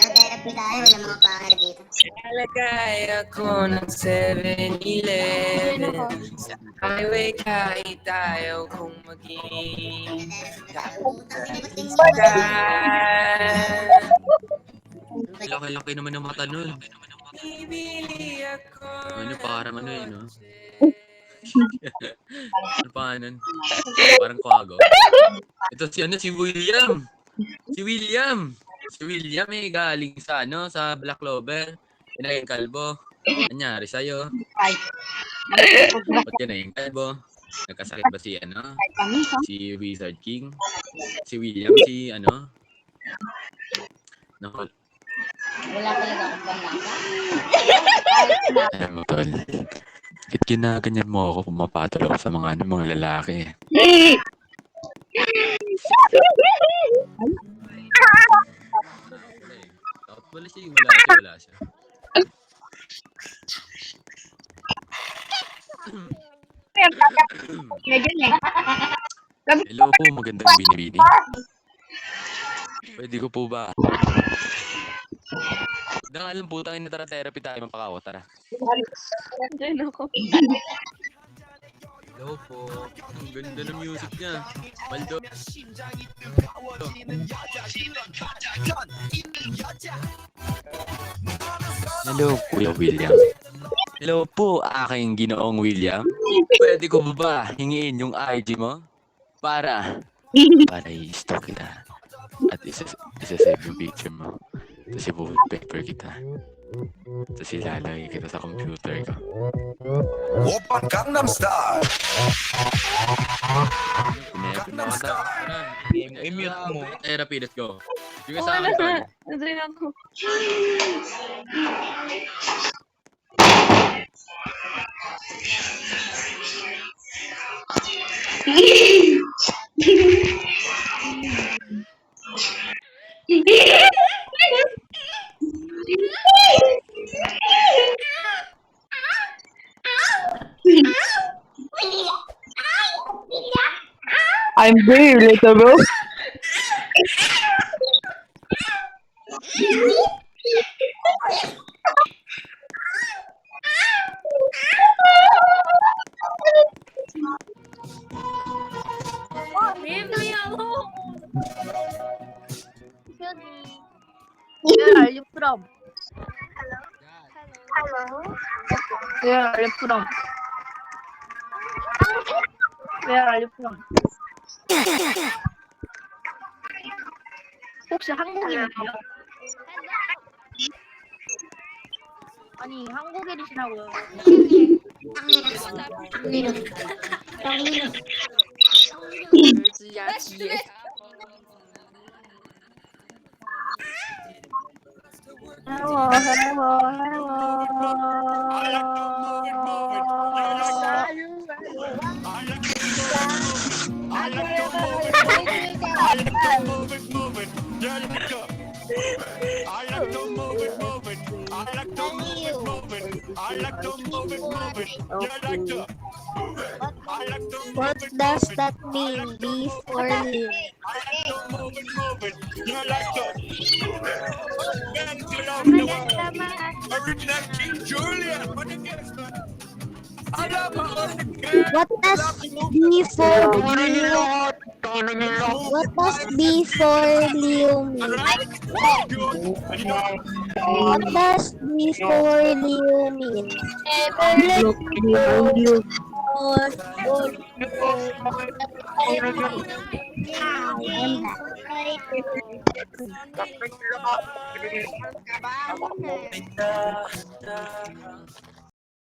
Therapy tayo, wala mga pakar dito. Nalagay ako ng 7-Eleven. Sa highway kahit tayo kung maging Laki-laki naman ng mata nun. Bibili ako. Ano, parang ano yun, no? Ano pa nun? Parang kwago. Ito si ano, si William. Si William eh, galing sa ano, sa Black Clover. Naging kalbo. Anyari sa'yo? Ba't ka naging kalbo? Nagkasakit ba si ano? Si Wizard King? Si William, si ano? Naku. Wala talaga akong panlasa. Alam mo, tol. Bakit ginaganyan mo ako pumapatol ako sa mga ano, mga lalaki? Takot pala siya, wala siya. Hello po, magandang binibini. Pwede ko po ba? Dang alam po, tangin na tara therapy tayo mapakawa, tara. Diyan ako. Hello po. Ang ganda ng music niya. Maldo. Hello, Kuya William. Hello po, aking ginoong William. Pwede ko ba hingiin yung IG mo? Para i-stalk kita. At isa-save yung picture mo. Tapos i-wallpaper kita. Tapos ilalagay kita sa computer ko. Oppa Gangnam Style. Gangnam Style. I-mute mo. Therapy, let's go. Yung Oo, sa akin, tol. Diyan ako. I'm very relatable. Leave me alone. Excuse me. Where are you from? Hello. Where are you from? Where are you from? 혹시 한국인이세요? 아니 한국인이시라고요. Hello, hello, What does that mean? Before you. Original King Julian. What does before you? What does before you mean? What does before you mean? I am back.